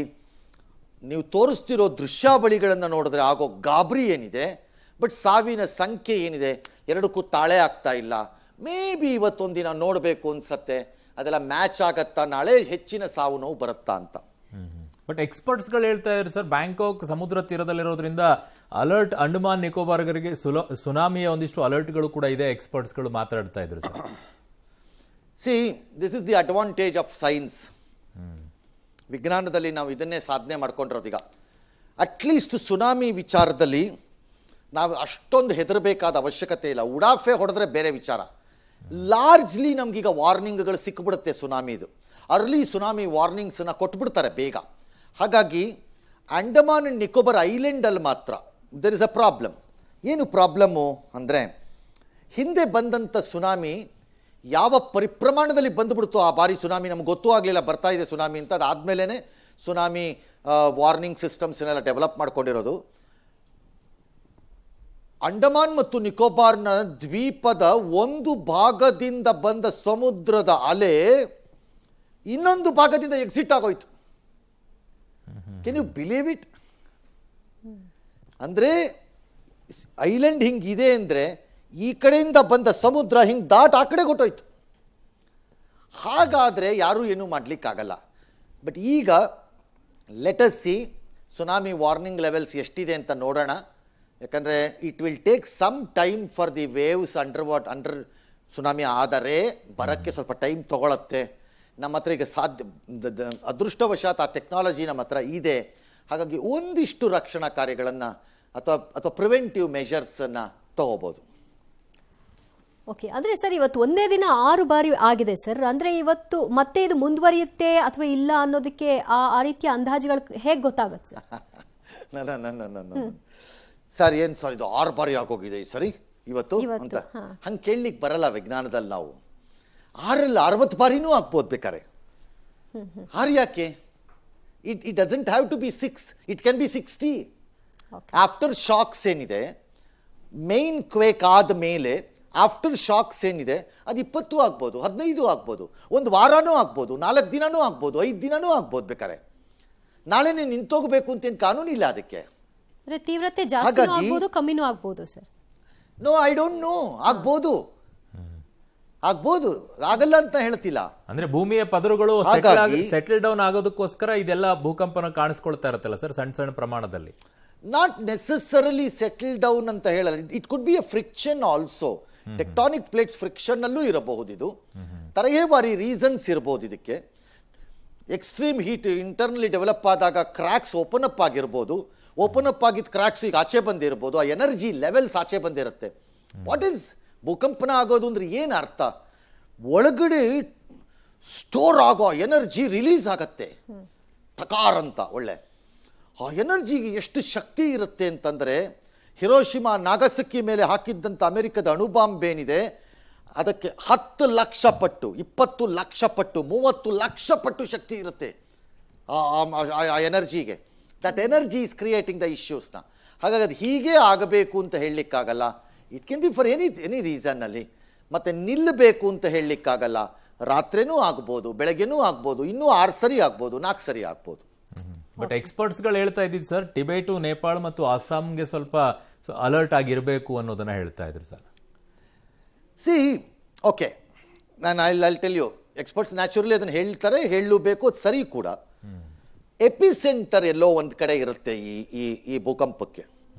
ನೀವು ತೋರಿಸ್ತಿರೋ ದೃಶ್ಯಾವಳಿಗಳನ್ನು ನೋಡಿದ್ರೆ ಆಗೋ ಗಾಬರಿ ಏನಿದೆ, ಬಟ್ ಸಾವಿನ ಸಂಖ್ಯೆ ಏನಿದೆ ಎರಡಕ್ಕೂ ತಾಳೆ ಆಗ್ತಾ ಇಲ್ಲ. ಮೇ ಬಿ ಇವತ್ತೊಂದಿನ ನೋಡಬೇಕು ಅನ್ಸತ್ತೆ, ಅದೆಲ್ಲ ಮ್ಯಾಚ್ ಆಗತ್ತಾ, ನಾಳೆ ಹೆಚ್ಚಿನ ಸಾವು ನೋವು ಬರುತ್ತಾ ಅಂತ. ಬಟ್ ಎಕ್ಸ್ಪರ್ಟ್ಸ್ಗಳು ಹೇಳ್ತಾ ಇದ್ದಾರೆ ಸರ್, ಬ್ಯಾಂಕಾಕ್ ಸಮುದ್ರ ತೀರದಲ್ಲಿರೋದ್ರಿಂದ ಅಲರ್ಟ್, ಅಂಡಮಾನ್ ನಿಕೋಬಾರ್ಗರಿಗೆ ಸುನಾಮಿಯ ಒಂದಿಷ್ಟು ಅಲರ್ಟ್ಗಳು ಕೂಡ ಇದೆ, ಎಕ್ಸ್ಪರ್ಟ್ಸ್ಗಳು ಮಾತಾಡ್ತಾ ಇದ್ರು sir. C, this is the advantage of science. ವಿಜ್ಞಾನದಲ್ಲಿ ನಾವು ಇದನ್ನೇ ಸಾಧನೆ ಮಾಡ್ಕೊಂಡಿರೋದು. ಈಗ ಅಟ್ಲೀಸ್ಟ್ ಸುನಾಮಿ ವಿಚಾರದಲ್ಲಿ ನಾವು ಅಷ್ಟೊಂದು ಹೆದರಬೇಕಾದ ಅವಶ್ಯಕತೆ ಇಲ್ಲ. ಉಡಾಫೆ ಹೊಡೆದ್ರೆ ಬೇರೆ ವಿಚಾರ. ಲಾರ್ಜ್ಲಿ ನಮಗೀಗ ವಾರ್ನಿಂಗ್ಗಳು ಸಿಕ್ಬಿಡುತ್ತೆ ಸುನಾಮಿದು. ಅರ್ಲಿ ಸುನಾಮಿ ವಾರ್ನಿಂಗ್ಸನ್ನು ಕೊಟ್ಬಿಡ್ತಾರೆ ಬೇಗ. ಹಾಗಾಗಿ ಅಂಡಮಾನ್ ಅಂಡ್ ನಿಕೋಬಾರ್ ಐಲ್ಯಾಂಡಲ್ಲಿ ಮಾತ್ರ ದೆರ್ ಇಸ್ ಅ ಪ್ರಾಬ್ಲಮ್. ಏನು ಪ್ರಾಬ್ಲಮ್ಮು ಅಂದರೆ, ಹಿಂದೆ ಬಂದಂಥ ಸುನಾಮಿ ಯಾವ ಪರಿಪ್ರಮಾಣದಲ್ಲಿ ಬಂದುಬಿಡ್ತು ಆ ಬಾರಿ ಸುನಾಮಿ ನಮ್ಗೆ ಗೊತ್ತೂ ಆಗಲಿಲ್ಲ ಬರ್ತಾ ಇದೆ ಸುನಾಮಿ ಅಂತ. ಅದಾದಮೇಲೆ ಸುನಾಮಿ ವಾರ್ನಿಂಗ್ ಸಿಸ್ಟಮ್ಸ್ನೆಲ್ಲ ಡೆವಲಪ್ ಮಾಡ್ಕೊಂಡಿರೋದು. ಅಂಡಮಾನ್ ಮತ್ತು ನಿಕೋಬಾರ್ನ ದ್ವೀಪದ ಒಂದು ಭಾಗದಿಂದ ಬಂದ ಸಮುದ್ರದ ಅಲೆ ಇನ್ನೊಂದು ಭಾಗದಿಂದ ಎಕ್ಸಿಟ್ ಆಗೋಯ್ತು. Can you believe it? ಅಂದರೆ ಐಲ್ಯಾಂಡ್ ಹಿಂಗಿದೆ ಅಂದರೆ ಈ ಕಡೆಯಿಂದ ಬಂದ ಸಮುದ್ರ ಹಿಂಗೆ ದಾಟ್ ಆ ಕಡೆ ಕೊಟ್ಟೋಯ್ತು. ಹಾಗಾದರೆ ಯಾರೂ ಏನೂ ಮಾಡಲಿಕ್ಕಾಗಲ್ಲ. ಬಟ್ ಈಗ let us see tsunami warning levels ಎಷ್ಟಿದೆ ಅಂತ ನೋಡೋಣ. ಯಾಕಂದರೆ it will take some time for the waves under tsunami ಆದರೆ ಬರೋಕ್ಕೆ ಸ್ವಲ್ಪ ಟೈಮ್ ತಗೊಳತ್ತೆ. ನಮ್ಮ ಹತ್ರ ಈಗ ಅದೃಷ್ಟವಶಾತ್ ಆ ಟೆಕ್ನಾಲಜಿ ನಮ್ಮ ಹತ್ರ ಇದೆ. ಹಾಗಾಗಿ ಒಂದಿಷ್ಟು ರಕ್ಷಣಾ ಕಾರ್ಯಗಳನ್ನು ಅಥವಾ ಪ್ರಿವೆಂಟಿವ್ ಮೆಷರ್ಸನ್ನು ತಗೋಬೋದು. ಓಕೆ, ಅಂದರೆ ಸರ್ ಇವತ್ತು ಒಂದೇ ದಿನ 6 ಬಾರಿ ಆಗಿದೆ ಸರ್. ಅಂದರೆ ಇವತ್ತು ಮತ್ತೆ ಇದು ಮುಂದುವರಿಯುತ್ತೆ ಅಥವಾ ಇಲ್ಲ ಅನ್ನೋದಕ್ಕೆ ಆ ರೀತಿಯ ಅಂದಾಜುಗಳು ಹೇಗೆ ಗೊತ್ತಾಗುತ್ತೆ ಸರ್? ಸರ್ ಏನು ಸರ್ ಇದು 6 ಬಾರಿ ಆಗೋಗಿದೆ ಈ ಸರಿ ಇವತ್ತು ಅಂತ ಹಂಗೆ ಕೇಳಲಿಕ್ಕೆ ಬರಲ್ಲ ವಿಜ್ಞಾನದಲ್ಲಿ. ನಾವು 6ರಲ್ಲಿ 60 ಬಾರಿನೂ ಆಗ್ಬೋದು ಬೇಕಾರೆ. 6 ಯಾಕೆ? It doesn't have to be 6, it can be 60. Aftershocks ಏನಿದೆ, ಮೇನ್ ಕ್ವೇಕ್ ಆದ ಮೇಲೆ ಆಫ್ಟರ್ ಶಾಕ್ಸ್ ಏನಿದೆ ಅದು 20 ಆಗ್ಬೋದು, 15 ಆಗ್ಬೋದು, ಒಂದು ವಾರನೂ ಆಗ್ಬೋದು, 4 ದಿನನೂ ಆಗ್ಬೋದು, 5 ದಿನನೂ ಆಗ್ಬೋದು. ಬೇಕಾರೆ ನಾಳೆನೇ ನಿಂತೋಗ್ಬೇಕು ಅಂತೇನು ಕಾನೂನಿಲ್ಲ ಅದಕ್ಕೆ. ತೀವ್ರತೆ ಜಾಸ್ತಿ ಆಗ್ಬೋದು, ಕಮ್ಮಿನೂ ಆಗ್ಬೋದು sir. No, I don't know. ಆಗ್ಬೋದು, ಆಗಲ್ಲ ಅಂತ ಹೇಳ್ತಿಲ್ಲ. ಅಂದ್ರೆ ಭೂಮಿಯ ಪದರುಗಳು ಸೆಟಲ್ ಡೌನ್ ಆಗೋದಕ್ಕೋಸ್ಕರ ಇದೆಲ್ಲ ಭೂಕಂಪನ ಕಾಣಿಸ್ಕೊಳ್ತಾ ಇರುತ್ತಲ್ಲ ಸರ್, ಸಣ್ಣ ಸಣ್ಣ ಪ್ರಮಾಣದಲ್ಲಿ. ನಾಟ್ ನೆಸೆಸರಿಲಿ ಸೆಟಲ್ ಡೌನ್ ಅಂತ ಹೇಳಲ್ಲ. It could be A friction also. Tectonic plates friction ಅಲ್ಲೂ ಇರಬಹುದು. ಇದು ತರಹೇವಾರಿ ರೀಸನ್ಸ್ ಇರಬಹುದು ಇದಕ್ಕೆ. ಎಕ್ಸ್ಟ್ರೀಮ್ ಹೀಟ್ ಇಂಟರ್ನಲಿ ಡೆವಲಪ್ ಆದಾಗ ಕ್ರ್ಯಾಕ್ಸ್ ಓಪನ್ ಅಪ್ ಆಗಿರ್ಬೋದು. ಓಪನ್ ಅಪ್ ಆಗಿದ್ದ ಕ್ರಾಕ್ಸ್ ಈಗ ಆಚೆ ಬಂದಿರ್ಬೋದು, ಆ ಎನರ್ಜಿ ಲೆವೆಲ್ಸ್ ಆಚೆ ಬಂದಿರುತ್ತೆ. ವಾಟ್ ಈಸ್ ಭೂಕಂಪನ ಆಗೋದು ಅಂದ್ರೆ ಏನು ಅರ್ಥ? ಒಳಗಡೆ ಸ್ಟೋರ್ ಆಗೋ ಎನರ್ಜಿ ರಿಲೀಸ್ ಆಗತ್ತೆ ಟಕಾರ್ ಅಂತ. ಒಳ್ಳೆ ಆ ಎನರ್ಜಿಗೆ ಎಷ್ಟು ಶಕ್ತಿ ಇರುತ್ತೆ ಅಂತಂದ್ರೆ, ಹಿರೋಶಿಮಾ ನಾಗಸಕ್ಕಿ ಮೇಲೆ ಹಾಕಿದ್ದಂಥ ಅಮೆರಿಕದ ಅಣುಬಾಂಬ್ ಏನಿದೆ ಅದಕ್ಕೆ 10 ಲಕ್ಷ ಪಟ್ಟು, 20 ಲಕ್ಷ ಪಟ್ಟು, 30 ಲಕ್ಷ ಪಟ್ಟು ಶಕ್ತಿ ಇರುತ್ತೆ ಆ ಎನರ್ಜಿಗೆ. That energy is creating the ಇಶ್ಯೂಸ್ನ. ಹಾಗಾಗಿ ಅದು ಹೀಗೆ ಆಗಬೇಕು ಅಂತ ಹೇಳಲಿಕ್ಕಾಗಲ್ಲ. It can be for any ರೀಸನ್ನಲ್ಲಿ. ಮತ್ತೆ ನಿಲ್ಲಬೇಕು ಅಂತ ಹೇಳಲಿಕ್ಕಾಗಲ್ಲ. ರಾತ್ರಿನೂ ಆಗ್ಬೋದು, ಬೆಳಗ್ಗೆನೂ ಆಗ್ಬೋದು, ಇನ್ನೂ 6 ಸರಿ ಆಗ್ಬೋದು, 4 ಸರಿ ಆಗ್ಬೋದು. ಬಟ್ ಎಕ್ಸ್ಪರ್ಟ್ಸ್ಗಳು ಹೇಳ್ತಾ ಇದ್ದಿದ್ದು ಸರ್, ಟಿಬೇಟು, ನೇಪಾಳ ಮತ್ತು ಅಸ್ಸಾಂಗೆ ಸ್ವಲ್ಪ ಅಲರ್ಟ್ ಆಗಿರಬೇಕು ಅನ್ನೋದನ್ನ ಹೇಳ್ತಾ ಇದ್ರು ಸರ್. ಸಿ ಓಕೆ, ನಾನು I tell you, experts naturally ಅದನ್ನು ಹೇಳ್ತಾರೆ, ಹೇಳಬೇಕು, ಅದು ಸರಿ ಕೂಡ. ಎಪಿಸೆಂಟರ್ ಎಲ್ಲೋ ಒಂದು ಕಡೆ ಇರುತ್ತೆ ಈ ಭೂಕಂಪಕ್ಕೆ.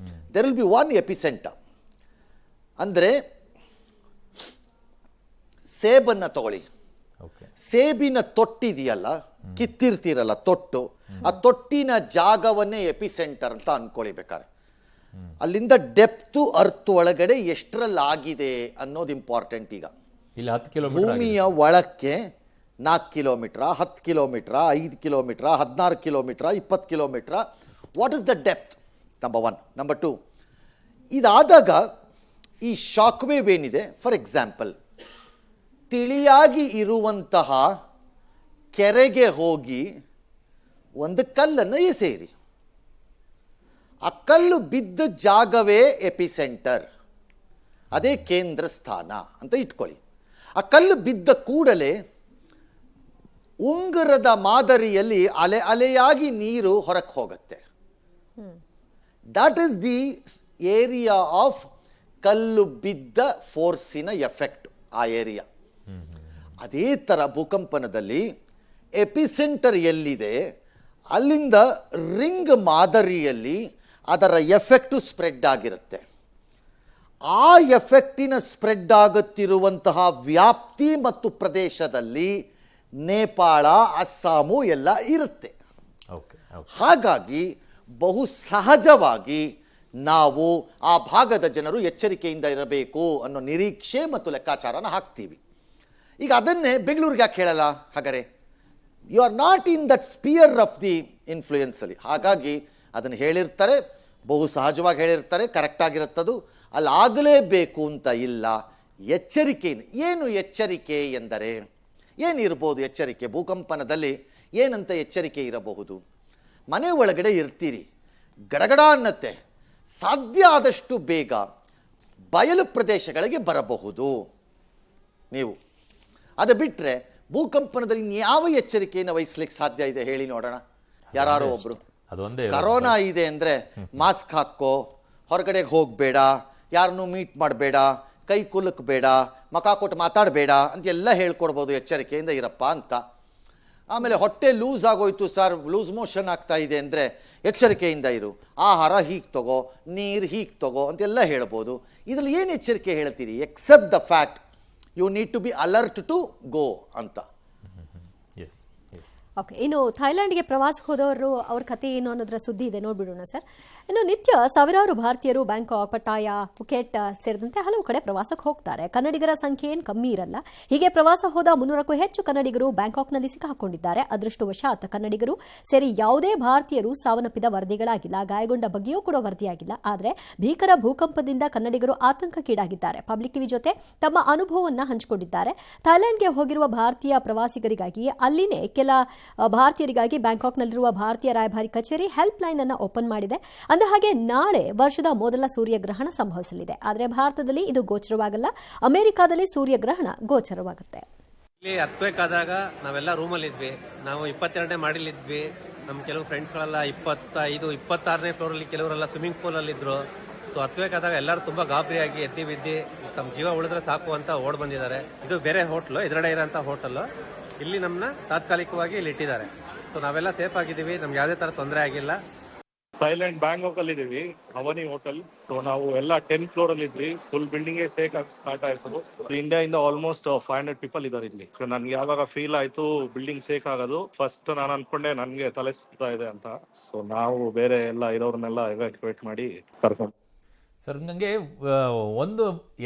There will be one epicentre. ಅಂದರೆ ಸೇಬನ್ನು ತಗೊಳ್ಳಿ, ಸೇಬಿನ ತೊಟ್ಟಿದೆಯಲ್ಲ, ಕಿತ್ತಿರ್ತೀರಲ್ಲ ತೊಟ್ಟು, ಆ ತೊಟ್ಟಿನ ಜಾಗವನ್ನೇ ಎಪಿಸೆಂಟರ್ ಅಂತ ಅನ್ಕೊಳ್ಳಿ ಬೇಕಾದ್ರೆ. ಅಲ್ಲಿಂದ ಡೆಪ್ತು ಅರ್ತ್ ಒಳಗಡೆ ಎಷ್ಟರಲ್ಲಾಗಿದೆ ಅನ್ನೋದು ಇಂಪಾರ್ಟೆಂಟ್. ಈಗ ಇಲ್ಲಿ 10 ಕಿಲೋಮೀಟರ್, ಭೂಮಿಯ ಒಳಕ್ಕೆ 4 kilometre, 10 kilometre, 5 kilometre, 16 kilometre, 20 kilometre. What is the depth? Number 1. Number 2, ಇದಾದಾಗ ಈ ಶಾಕ್ ವೇವ್ ಏನಿದೆ, ಫಾರ್ ಎಕ್ಸಾಂಪಲ್ ತಿಳಿಯಾಗಿ ಇರುವಂತಹ ಕೆರೆಗೆ ಹೋಗಿ ಒಂದು ಕಲ್ಲನ್ನು ಎಸೆಯಿರಿ. ಆ ಕಲ್ಲು ಬಿದ್ದ ಜಾಗವೇ ಎಪಿಸೆಂಟರ್, ಅದೇ ಕೇಂದ್ರ ಸ್ಥಾನ ಅಂತ ಇಟ್ಕೊಳ್ಳಿ. ಆ ಕಲ್ಲು ಬಿದ್ದ ಕೂಡಲೇ ಉಂಗುರದ ಮಾದರಿಯಲ್ಲಿ ಅಲೆ ಅಲೆಯಾಗಿ ನೀರು ಹೊರಕ್ಕೆ ಹೋಗುತ್ತೆ. That is the area of ಕಲ್ಲು ಬಿದ್ದ ಫೋರ್ಸಿನ ಎಫೆಕ್ಟ್, ಆ ಏರಿಯಾ. ಅದೇ ಥರ ಭೂಕಂಪನದಲ್ಲಿ ಎಪಿಸೆಂಟರ್ ಎಲ್ಲಿದೆ ಅಲ್ಲಿಂದ ರಿಂಗ್ ಮಾದರಿಯಲ್ಲಿ ಅದರ ಎಫೆಕ್ಟು ಸ್ಪ್ರೆಡ್ ಆಗಿರುತ್ತೆ. ಆ ಎಫೆಕ್ಟಿನ ಸ್ಪ್ರೆಡ್ ಆಗುತ್ತಿರುವಂತಹ ವ್ಯಾಪ್ತಿ ಮತ್ತು ಪ್ರದೇಶದಲ್ಲಿ ನೇಪಾಳ, ಅಸ್ಸಾಮು ಎಲ್ಲ ಇರುತ್ತೆ. ಹಾಗಾಗಿ ಬಹು ಸಹಜವಾಗಿ ನಾವು ಆ ಭಾಗದ ಜನರು ಎಚ್ಚರಿಕೆಯಿಂದ ಇರಬೇಕು ಅನ್ನೋ ನಿರೀಕ್ಷೆ ಮತ್ತು ಲೆಕ್ಕಾಚಾರನ ಹಾಕ್ತೀವಿ. ಈಗ ಅದನ್ನೇ ಬೆಂಗಳೂರಿಗೆ ಯಾಕೆ ಹೇಳಲ್ಲ? ಹಾಗಾದರೆ you are not in that sphere of the influence ಅಲ್ಲಿ. ಹಾಗಾಗಿ ಅದನ್ನು ಹೇಳಿರ್ತಾರೆ, ಬಹು ಸಹಜವಾಗಿ ಹೇಳಿರ್ತಾರೆ, ಕರೆಕ್ಟ್ ಆಗಿರುತ್ತದು. ಅಲ್ಲಿ ಆಗಲೇಬೇಕು ಅಂತ ಇಲ್ಲ. ಎಚ್ಚರಿಕೆ ಏನು? ಎಚ್ಚರಿಕೆ ಎಂದರೆ ಏನಿರ್ಬೋದು ಎಚ್ಚರಿಕೆ? ಭೂಕಂಪನದಲ್ಲಿ ಏನಂತ ಎಚ್ಚರಿಕೆ ಇರಬಹುದು? ಮನೆ ಒಳಗಡೆ ಇರ್ತೀರಿ, ಗಡಗಡ ಅನ್ನತ್ತೆ, ಸಾಧ್ಯ ಆದಷ್ಟು ಬೇಗ ಬಯಲು ಪ್ರದೇಶಗಳಿಗೆ ಬರಬಹುದು ನೀವು. ಅದು ಬಿಟ್ಟರೆ ಭೂಕಂಪನದಲ್ಲಿ ಯಾವ ಎಚ್ಚರಿಕೆಯನ್ನು ವಹಿಸ್ಲಿಕ್ಕೆ ಸಾಧ್ಯ ಇದೆ ಹೇಳಿ ನೋಡೋಣ. ಯಾರು ಒಬ್ರು ಕರೋನಾ ಇದೆ ಅಂದ್ರೆ ಮಾಸ್ಕ್ ಹಾಕೋ, ಹೊರಗಡೆ ಹೋಗಬೇಡ, ಯಾರನ್ನೂ ಮೀಟ್ ಮಾಡಬೇಡ, ಕೈ ಕುಲುಕಬೇಡ, ಮಕ ಕೊಟ್ಟು ಮಾತಾಡಬೇಡ ಅಂತೆಲ್ಲ ಹೇಳ್ಕೊಡ್ಬೋದು, ಎಚ್ಚರಿಕೆಯಿಂದ ಇರಪ್ಪ ಅಂತ. ಆಮೇಲೆ ಹೊಟ್ಟೆ ಲೂಸ್ ಆಗೋಯ್ತು ಸರ್, ಲೂಸ್ ಮೋಷನ್ ಆಗ್ತಾ ಇದೆ ಅಂದರೆ ಎಚ್ಚರಿಕೆಯಿಂದ ಇರು, ಆಹಾರ ಹೀಗೆ ತಗೋ, ನೀರು ಹೀಗೆ ತಗೋ ಅಂತೆಲ್ಲ ಹೇಳ್ಬೋದು. ಇದರಲ್ಲಿ ಏನು ಎಚ್ಚರಿಕೆ ಹೇಳ್ತೀರಿ? Except the fact you need to be alert to go ಅಂತ. ಓಕೆ, ಇನ್ನು ಥೈಲ್ಯಾಂಡ್ಗೆ ಪ್ರವಾಸಕ್ಕೆ ಹೋದವರು ಅವ್ರ ಕಥೆ ಏನು ಅನ್ನೋದರ ಸುದ್ದಿ ಇದೆ, ನೋಡ್ಬಿಡೋಣ ಸರ್. ಇನ್ನು ನಿತ್ಯ ಸಾವಿರಾರು ಭಾರತೀಯರು ಬ್ಯಾಂಕಾಕ್, ಪಟ್ಟಾಯ, ಪುಕೆಟ್ ಸೇರಿದಂತೆ ಹಲವು ಕಡೆ ಪ್ರವಾಸಕ್ಕೆ ಹೋಗ್ತಾರೆ. ಕನ್ನಡಿಗರ ಸಂಖ್ಯೆ ಏನು ಕಮ್ಮಿ ಇರಲ್ಲ. ಹೀಗೆ ಪ್ರವಾಸ ಹೋದ 300ಕ್ಕೂ ಹೆಚ್ಚು ಕನ್ನಡಿಗರು ಬ್ಯಾಂಕಾಕ್ನಲ್ಲಿ ಸಿಕ್ಕಾಕೊಂಡಿದ್ದಾರೆ. ಅದೃಷ್ಟವಶಾತ್ ಕನ್ನಡಿಗರು ಸೇರಿ ಯಾವುದೇ ಭಾರತೀಯರು ಸಾವನ್ನಪ್ಪಿದ ವರದಿಗಳಾಗಿಲ್ಲ, ಗಾಯಗೊಂಡ ಬಗ್ಗೆಯೂ ಕೂಡ ವರದಿಯಾಗಿಲ್ಲ. ಆದರೆ ಭೀಕರ ಭೂಕಂಪದಿಂದ ಕನ್ನಡಿಗರು ಆತಂಕಕ್ಕೀಡಾಗಿದ್ದಾರೆ. ಪಬ್ಲಿಕ್ ಟಿವಿ ಜೊತೆ ತಮ್ಮ ಅನುಭವವನ್ನು ಹಂಚಿಕೊಂಡಿದ್ದಾರೆ. ಥೈಲ್ಯಾಂಡ್ಗೆ ಹೋಗಿರುವ ಭಾರತೀಯ ಪ್ರವಾಸಿಗರಿಗಾಗಿ ಅಲ್ಲಿನೇ ಕೆಲ ಭಾರತೀಯರಿಗಾಗಿ ಬ್ಯಾಂಕಾಕ್ನಲ್ಲಿರುವ ಭಾರತೀಯ ರಾಯಭಾರಿ ಕಚೇರಿ ಹೆಲ್ಪ್ ಲೈನ್ ಅನ್ನು ಓಪನ್ ಮಾಡಿದೆ. ಅಂದ ಹಾಗೆ ನಾಳೆ ವರ್ಷದ ಮೊದಲ ಸೂರ್ಯಗ್ರಹಣ ಸಂಭವಿಸಲಿದೆ. ಆದರೆ ಭಾರತದಲ್ಲಿ ಇದು ಗೋಚರವಾಗಲ್ಲ, ಅಮೆರಿಕಾದಲ್ಲಿ ಸೂರ್ಯಗ್ರಹಣ ಗೋಚರವಾಗುತ್ತೆ. ಇಲ್ಲಿ ಅರ್ಥಕ್ವೇಕ್ ಆದಾಗ ನಾವೆಲ್ಲ ರೂಮಲ್ಲಿ ಇದ್ವಿ. ನಾವು 22ನೇ ಮಾಡಿಲಿದ್ವಿ. ನಮ್ಮ ಕೆಲವು ಫ್ರೆಂಡ್ಸ್ಗಳೆಲ್ಲ 25, 26ನೇ ಫ್ಲೋರಲ್ಲಿ, ಕೆಲವರೆಲ್ಲ ಸ್ವಿಮ್ಮಿಂಗ್ ಪೂಲ್ ಅಲ್ಲಿ ಇದ್ರು. ಸೊ ಅರ್ಥಕ್ವೇಕ್ ಆದಾಗ ಎಲ್ಲರೂ ತುಂಬಾ ಗಾಬರಿಯಾಗಿ ಎದ್ದಿ ಬಿದ್ದಿ ತಮ್ಮ ಜೀವ ಉಳಿದ್ರೆ ಸಾಕು ಅಂತ ಓಡ್ ಬಂದಿದ್ದಾರೆ. ಇದು ಬೇರೆ ಹೋಟ್ಲು, ಎದುರುಗಡೆ ಇರೋಂಥ ಹೋಟೆಲ್. ಇಲ್ಲಿ ನಮ್ಮನ್ನ ತಾತ್ಕಾಲಿಕವಾಗಿ ಇಲ್ಲಿ ಇಟ್ಟಿದ್ದಾರೆ. ಸೊ ನಾವೆಲ್ಲ ಸೇಫ್ ಆಗಿದ್ದೀವಿ, ನಮ್ಗೆ ಯಾವುದೇ ತರ ತೊಂದರೆ ಆಗಿಲ್ಲ. ಥೈಲ್ಯಾಂಡ್ ಬ್ಯಾಂಕಾಕ್ ಅಲ್ಲಿ ಇದೀವಿ, ಅವನಿ ಹೋಟೆಲ್. ಸೊ ನಾವು ಎಲ್ಲ 10th ಫ್ಲೋರ್ ಅಲ್ಲಿ ಇದ್ವಿ. ಫುಲ್ ಬಿಲ್ಡಿಂಗ್ ಸೇಕ್ ಆಗಿ ಸ್ಟಾರ್ಟ್ ಆಯ್ತು. ಇಂಡಿಯಾ ಇಂದ ಆಲ್ಮೋಸ್ಟ್ 500 ಪೀಪಲ್ ಇದಾರೆ ಇಲ್ಲಿ. ಸೊ ನನ್ಗೆ ಯಾವಾಗ ಫೀಲ್ ಆಯ್ತು ಬಿಲ್ಡಿಂಗ್ ಸೇಕ್ ಆಗೋದು, ಫಸ್ಟ್ ನಾನು ಅನ್ಕೊಂಡೆ ನನ್ಗೆ ತಲೆ ಸುತ್ತಾ ಇದೆ ಅಂತ. ಸೊ ನಾವು ಬೇರೆ ಎಲ್ಲ ಇರೋರ್ನೆಲ್ಲ ಎವಾಕ್ಯುವೇಟ್ ಮಾಡಿ ಕರ್ಕೊಂಡು. ಸರ್ ನನಗೆ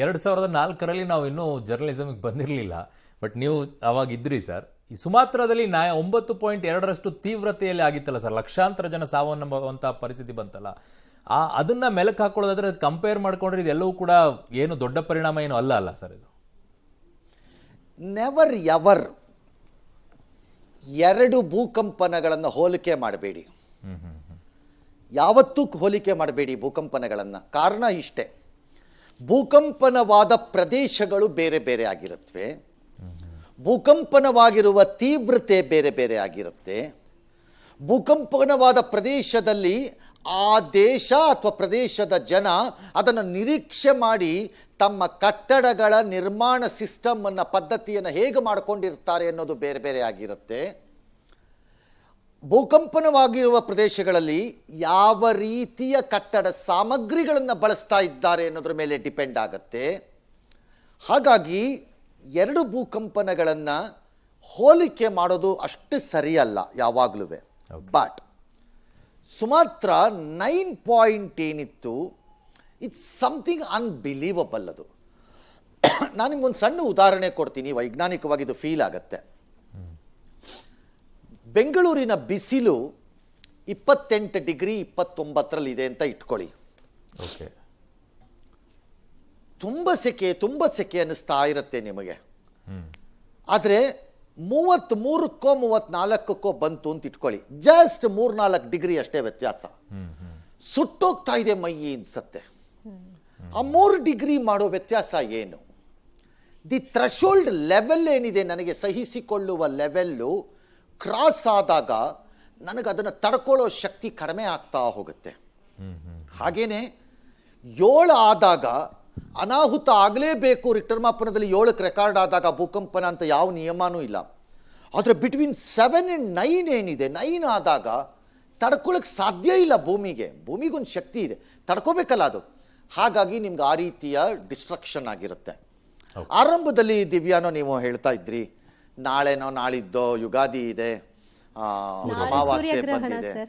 2004ರಲ್ಲಿ ನಾವು ಇನ್ನೂ ಜರ್ನಲಿಸಮ್ಗೆ ಬಂದಿರಲಿಲ್ಲ, ಬಟ್ ನೀವು ಅವಾಗ ಇದ್ರಿ ಸರ್. ಈ ಸುಮಾತ್ರದಲ್ಲಿ 9.2 ತೀವ್ರತೆಯಲ್ಲಿ ಆಗಿತ್ತಲ್ಲ ಸರ್, ಲಕ್ಷಾಂತರ ಜನ ಸಾವನ್ನಂಬುವಂಥ ಪರಿಸ್ಥಿತಿ ಬಂತಲ್ಲ. ಅದನ್ನ ಮೆಲುಕು ಹಾಕೊಳ್ಳೋದಾದ್ರೆ ಕಂಪೇರ್ ಮಾಡ್ಕೊಂಡ್ರೆ ಇದೆಲ್ಲವೂ ಕೂಡ ಏನು ದೊಡ್ಡ ಪರಿಣಾಮ ಏನು ಅಲ್ಲ ಸರ್ ಇದು. ನೆವರ್ ಎವರ್ ಎರಡು ಭೂಕಂಪನಗಳನ್ನು ಹೋಲಿಕೆ ಮಾಡಬೇಡಿ. ಯಾವತ್ತೂ ಹೋಲಿಕೆ ಮಾಡಬೇಡಿ ಭೂಕಂಪನಗಳನ್ನು. ಕಾರಣ ಇಷ್ಟೇ, ಭೂಕಂಪನವಾದ ಪ್ರದೇಶಗಳು ಬೇರೆ ಬೇರೆ ಆಗಿರುತ್ತವೆ, ಭೂಕಂಪನವಾಗಿರುವ ತೀವ್ರತೆ ಬೇರೆ ಬೇರೆ ಆಗಿರುತ್ತೆ. ಭೂಕಂಪನವಾದ ಪ್ರದೇಶದಲ್ಲಿ ಆ ದೇಶ ಅಥವಾ ಪ್ರದೇಶದ ಜನ ಅದನ್ನು ನಿರೀಕ್ಷೆ ಮಾಡಿ ತಮ್ಮ ಕಟ್ಟಡಗಳ ನಿರ್ಮಾಣ ಸಿಸ್ಟಮ್ ಅನ್ನ ಪದ್ಧತಿಯನ್ನು ಹೇಗೆ ಮಾಡಿಕೊಂಡಿರ್ತಾರೆ ಅನ್ನೋದು ಬೇರೆ ಬೇರೆ ಆಗಿರುತ್ತೆ. ಭೂಕಂಪನವಾಗಿರುವ ಪ್ರದೇಶಗಳಲ್ಲಿ ಯಾವ ರೀತಿಯ ಕಟ್ಟಡ ಸಾಮಗ್ರಿಗಳನ್ನು ಬಳಸ್ತಾ ಇದ್ದಾರೆ ಅನ್ನೋದ್ರ ಮೇಲೆ ಡಿಪೆಂಡ್ ಆಗುತ್ತೆ. ಹಾಗಾಗಿ ಎರಡು ಭೂಕಂಪನಗಳನ್ನು ಹೋಲಿಕೆ ಮಾಡೋದು ಅಷ್ಟು ಸರಿಯಲ್ಲ ಯಾವಾಗಲೂ. ಬಟ್ ಸುಮಾತ್ರ 9 ಪಾಯಿಂಟ್ ಏನಿತ್ತು, ಇಟ್ಸ್ ಸಮಥಿಂಗ್ ಅನ್ಬಿಲೀವಬಲ್. ಅದು ನಾನು ನಿಮ್ಗೊಂದು ಸಣ್ಣ ಉದಾಹರಣೆ ಕೊಡ್ತೀನಿ, ವೈಜ್ಞಾನಿಕವಾಗಿ ಇದು ಫೀಲ್ ಆಗತ್ತೆ. ಬೆಂಗಳೂರಿನ ಬಿಸಿಲು 28 ಡಿಗ್ರಿ 29ರಲ್ಲಿ ಇದೆ ಅಂತ ಇಟ್ಕೊಳ್ಳಿ. ತುಂಬ ಸೆಕೆ ಅನ್ನಿಸ್ತಾ ಇರುತ್ತೆ ನಿಮಗೆ. ಆದರೆ 33ಕ್ಕೋ 34ಕ್ಕೋ ಬಂತು ಅಂತ ಇಟ್ಕೊಳ್ಳಿ, ಜಸ್ಟ್ 3-4 ಡಿಗ್ರಿ ಅಷ್ಟೇ ವ್ಯತ್ಯಾಸ. ಸುಟ್ಟೋಗ್ತಾ ಇದೆ ಮೈ ಅನ್ಸತ್ತೆ. ಆ 3 ಡಿಗ್ರಿ ಮಾಡೋ ವ್ಯತ್ಯಾಸ ಏನು? ದಿ ಥ್ರೆಶೋಲ್ಡ್ ಲೆವೆಲ್ ಏನಿದೆ, ನನಗೆ ಸಹಿಸಿಕೊಳ್ಳುವ ಲೆವೆಲ್ಲು ಕ್ರಾಸ್ ಆದಾಗ ನನಗೆ ಅದನ್ನು ತಡ್ಕೊಳ್ಳೋ ಶಕ್ತಿ ಕಡಿಮೆ ಆಗ್ತಾ ಹೋಗುತ್ತೆ. ಹಾಗೇನೆ 7 ಆದಾಗ ಅನಾಹುತ ಆಗಲೇಬೇಕು. ರಿಕ್ಟರ್ ಮಾಪನದಲ್ಲಿ 7ಕ್ಕೆ ರೆಕಾರ್ಡ್ ಆದಾಗ ಭೂಕಂಪನ ಅಂತ ಯಾವ ನಿಯಮನೂ ಇಲ್ಲ. ಆದರೆ ಬಿಟ್ವೀನ್ 7 and 9 ಏನಿದೆ, 9 ಆದಾಗ ತಡ್ಕೊಳ್ಳೋಕೆ ಸಾಧ್ಯ ಇಲ್ಲ. ಭೂಮಿಗೊಂದು ಶಕ್ತಿ ಇದೆ, ತಡ್ಕೋಬೇಕಲ್ಲ ಅದು. ಹಾಗಾಗಿ ನಿಮ್ಗೆ ಆ ರೀತಿಯ ಡಿಸ್ಟ್ರಕ್ಷನ್ ಆಗಿರುತ್ತೆ. ಆರಂಭದಲ್ಲಿ ದಿವ್ಯಾನೋ ನೀವು ಹೇಳ್ತಾ ಇದ್ರಿ, ನಾಳೆನೋ ನಾಳಿದ್ದೋ ಯುಗಾದಿ ಇದೆ, ಅಮಾವಾಸ್ಯೆ ಬಂದಿದೆ,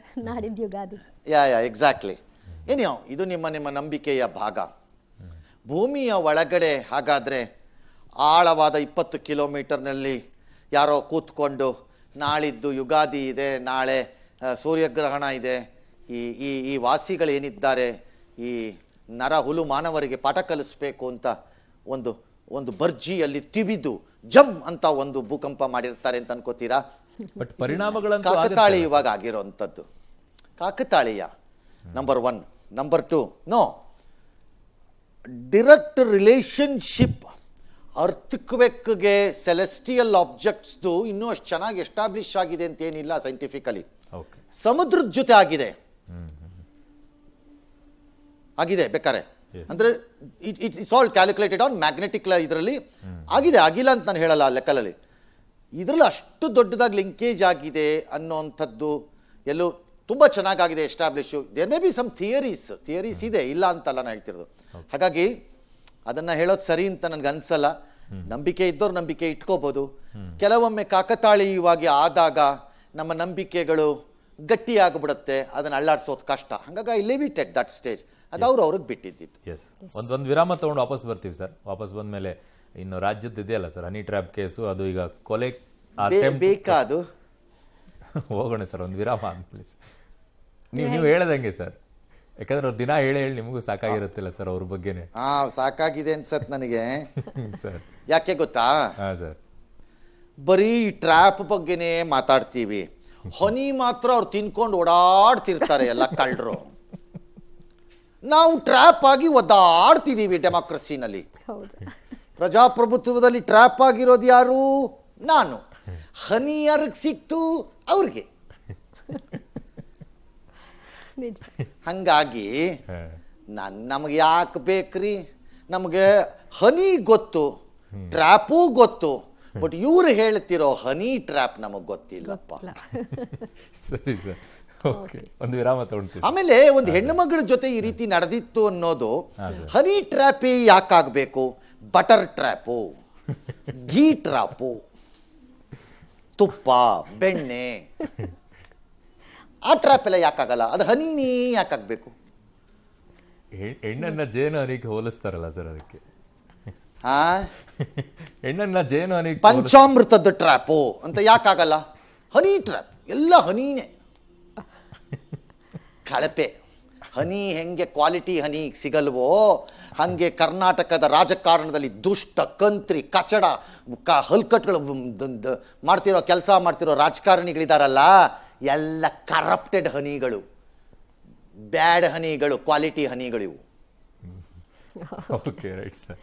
ಯಾ ಎಕ್ಸಾಕ್ಟ್ಲಿ. ಏನೋ ಇದು ನಿಮ್ಮ ನಂಬಿಕೆಯ ಭಾಗ. ಭೂಮಿಯ ಒಳಗಡೆ ಹಾಗಾದರೆ ಆಳವಾದ 20 ಕಿಲೋಮೀಟರ್ನಲ್ಲಿ ಯಾರೋ ಕೂತ್ಕೊಂಡು ನಾಳಿದ್ದು ಯುಗಾದಿ ಇದೆ, ನಾಳೆ ಸೂರ್ಯಗ್ರಹಣ ಇದೆ, ಈ ವಾಸಿಗಳೇನಿದ್ದಾರೆ ಈ ನರ ಹುಲು ಮಾನವರಿಗೆ ಪಾಠ ಕಲಿಸ್ಬೇಕು ಅಂತ ಒಂದು ಬರ್ಜಿಯಲ್ಲಿ ತಿವಿದು ಜಮ್ ಅಂತ ಒಂದು ಭೂಕಂಪ ಮಾಡಿರ್ತಾರೆ ಅಂತ ಅನ್ಕೋತೀರಾ? ಬಟ್ ಪರಿಣಾಮಗಳನ್ನು ಕಾಕತಾಳಿ ಇವಾಗ ಆಗಿರೋಂಥದ್ದು ಕಾಕತಾಳೀಯ. Number 1. Number 2, no direct relationship ಅರ್ಥಕ್ವೆಕ್ಗೆ ಸೆಲೆಸ್ಟಿಯಲ್ ಆಬ್ಜೆಕ್ಟ್ಸ್ದು ಇನ್ನೂ ಅಷ್ಟು ಚೆನ್ನಾಗಿ ಎಸ್ಟಾಬ್ಲಿಷ್ ಆಗಿದೆ ಅಂತ ಏನಿಲ್ಲ ಸೈಂಟಿಫಿಕಲಿ. ಸಮುದ್ರದ ಜೊತೆ ಆಗಿದೆ ಬೇಕಾರೆ, ಅಂದ್ರೆ it's all calculated on magnetic ಇದರಲ್ಲಿ ಆಗಿದೆ, ಆಗಿಲ್ಲ ಅಂತ ನಾನು ಹೇಳಲ್ಲ. ಲೆಕ್ಕದಲ್ಲಿ ಇದರಲ್ಲಿ ಅಷ್ಟು ದೊಡ್ಡದಾಗಿ ಲಿಂಕೇಜ್ ಆಗಿದೆ ಅನ್ನೋಂಥದ್ದು ಎಲ್ಲೂ ತುಂಬ ಚೆನ್ನಾಗಿದೆ establish. There may be some theories ಇದೆ, ಇಲ್ಲ ಅಂತಲ್ಲ ನಾನು ಹೇಳ್ತಿರೋದು. ಹಾಗಾಗಿ ಅದನ್ನ ಹೇಳೋದು ಸರಿ ಅಂತ ನನ್ಗೆ ಅನ್ಸಲ್ಲ. ನಂಬಿಕೆ ಇದ್ದವ್ರು ನಂಬಿಕೆ ಇಟ್ಕೋಬಹುದು. ಕೆಲವೊಮ್ಮೆ ಕಾಕತಾಳೀಯವಾಗಿ ಆದಾಗ ನಮ್ಮ ನಂಬಿಕೆಗಳು ಗಟ್ಟಿ ಆಗಿಬಿಡುತ್ತೆ, ಅದನ್ನ ಅಳ್ಳಾಡ್ಸೋದು ಕಷ್ಟ. ಹಾಗಾಗಿ I leave it at that stage. ಅದು ಅವ್ರಿಗೆ ಬಿಟ್ಟಿದ್ದಿತ್ತು. ಎಸ್, ಒಂದು ವಿರಾಮ ತಗೊಂಡು ವಾಪಸ್ ಬರ್ತೀವಿ ಸರ್. ವಾಪಸ್ ಬಂದ್ಮೇಲೆ ಇನ್ನು ರಾಜ್ಯದ ಇದೆಯಲ್ಲ ಸರ್, ಹನಿ ಟ್ರ್ಯಾಪ್ ಕೇಸು, ಅದು ಈಗ ಕೊಲೆ ಬೇಕಾದು ಹೋಗೋಣ ಸರ್. ಒಂದು ವಿರಾಮ ಪ್ಲೀಸ್. ನೀವು ಹೇಳದಂಗೆ ಸರ್, ಯಾಕಂದ್ರೆ ಅವ್ರು ದಿನ ಹೇಳಿ ನಿಮಗೂ ಸಾಕಾಗಿರುತ್ತಿಲ್ಲ ಸರ್ ಅವ್ರ ಬಗ್ಗೆನೆ. ಸಾಕಾಗಿದೆ ಅನ್ಸತ್ ನನಗೆ ಸರ್. ಯಾಕೆ ಗೊತ್ತಾ ಸರ್, ಬರೀ ಟ್ರ್ಯಾಪ್ ಬಗ್ಗೆನೆ ಮಾತಾಡ್ತೀವಿ, ಹನಿ ಮಾತ್ರ ಅವ್ರು ತಿನ್ಕೊಂಡು ಓಡಾಡ್ತಿರ್ತಾರೆ ಎಲ್ಲ ಕಳ್ಳರು. ನಾವು ಟ್ರ್ಯಾಪ್ ಆಗಿ ಒದ್ದಾಡ್ತಿದೀವಿ ಡೆಮಾಕ್ರಸಿನಲ್ಲಿ. ಪ್ರಜಾಪ್ರಭುತ್ವದಲ್ಲಿ ಟ್ರ್ಯಾಪ್ ಆಗಿರೋದು ಯಾರು? ನಾನು. ಹನಿ ಯಾರಿಗೆ ಸಿಕ್ತು? ಅವ್ರಿಗೆ. ಹಂಗಾಗಿ ನಮಗೆ ಯಾಕೆ ಬೇಕ್ರಿ? ನಮಗೆ ಹನಿ ಗೊತ್ತು, ಟ್ರ್ಯಾಪೂ ಗೊತ್ತು, ಬಟ್ ಇವ್ರು ಹೇಳ್ತಿರೋ ಹನಿ ಟ್ರ್ಯಾಪ್ ನಮಗ್ ಗೊತ್ತಿಲ್ಲಪ್ಪ. ಸರಿ ಸರ್, ಓಕೆ, ಒಂದು ವಿರಾಮ ತಗೊಳ್ತೀವಿ. ಆಮೇಲೆ ಒಂದು ಹೆಣ್ಣು ಮಗಳ ಜೊತೆ ಈ ರೀತಿ ನಡೆದಿತ್ತು ಅನ್ನೋದು ಹಾ, ಸರ್. ಹನಿ ಟ್ರ್ಯಾಪೇ ಯಾಕಾಗಬೇಕು? ಬಟರ್ ಟ್ರ್ಯಾಪು, ಘೀ ಟ್ರ್ಯಾಪು, ತುಪ್ಪ, ಬೆಣ್ಣೆ, ಆ ಟ್ರ್ಯಾಪ್ ಎಲ್ಲ ಯಾಕಾಗಲ್ಲ? ಅದು ಹನಿನೇ ಯಾಕಾಗಬೇಕು? ಹೆಣ್ಣನ್ನ ಜೇನು ಹನಿಗೆ ಹೋಲಿಸ್ತಾರಲ್ಲ ಸರ್, ಅದಕ್ಕೆ ಹಾ, ಹೆಣ್ಣನ್ನ ಜೇನು ಹನಿಗೆ ಪಂಚಾಮೃತದ ಟ್ರ್ಯಾಪು ಅಂತ ಯಾಕಾಗಲ್ಲ? ಹನಿ ಟ್ರ್ಯಾಪ್, ಎಲ್ಲ ಹನಿನೇ. ಕಳಪೆ ಹನಿ ಹೆಂಗೆ ಕ್ವಾಲಿಟಿ ಹನಿ ಸಿಗಲ್ವೋ ಹಂಗೆ ಕರ್ನಾಟಕದ ರಾಜಕಾರಣದಲ್ಲಿ ದುಷ್ಟ ಕಂತ್ರಿ ಕಚಡ ಹಲ್ಕಟ್ಗಳು ಮಾಡ್ತಿರೋ ಕೆಲಸ ಮಾಡ್ತಿರೋ ರಾಜಕಾರಣಿಗಳಿದಾರಲ್ಲ, ಎಲ್ಲ ಕರಪ್ಟೆಡ್ ಹನಿಗಳು, ಬ್ಯಾಡ್ ಹನಿಗಳು, ಕ್ವಾಲಿಟಿ ಹನಿಗಳು ಇವು. Okay, right sir.